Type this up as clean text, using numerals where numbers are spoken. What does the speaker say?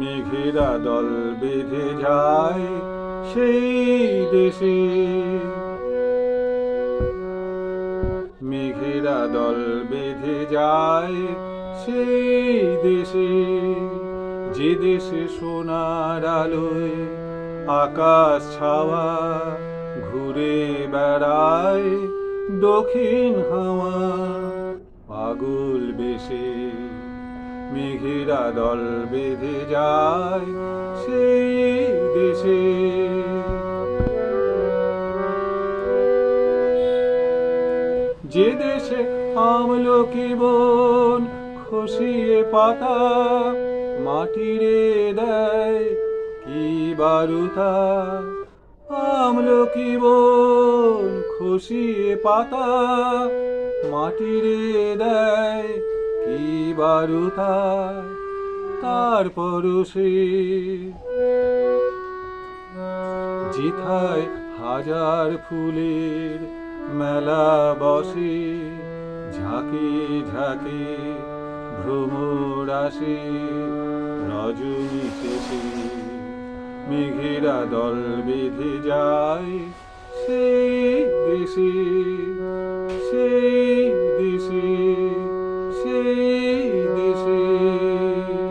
মেঘেরা দল বেঁধে যায় সেই দেশে, মেঘেরা দল বেঁধে যায় সেই দেশে, যে দেশে সোনার আলোয় আকাশ ছাওয়া ঘুরে বেড়ায় দক্ষিণ হাওয়া পাগল বেশে। মেঘেরা দল বেঁধে যায় সেই দেশে। যে দেশে আমলকি বন খসিয়ে পাতা মাটিরে দেয় কি বারুতা, আমলকি বন খসিয়ে পাতা মাটিরে দেয় কি বারুতা, তার পরশে যেথায় হাজার ফুলের মেলা বসে, ঝাঁকে ঝাঁকে ভ্রমর আসে রজনী শেষে। মেঘেরা দল বেঁধে যায় সেই দেশে।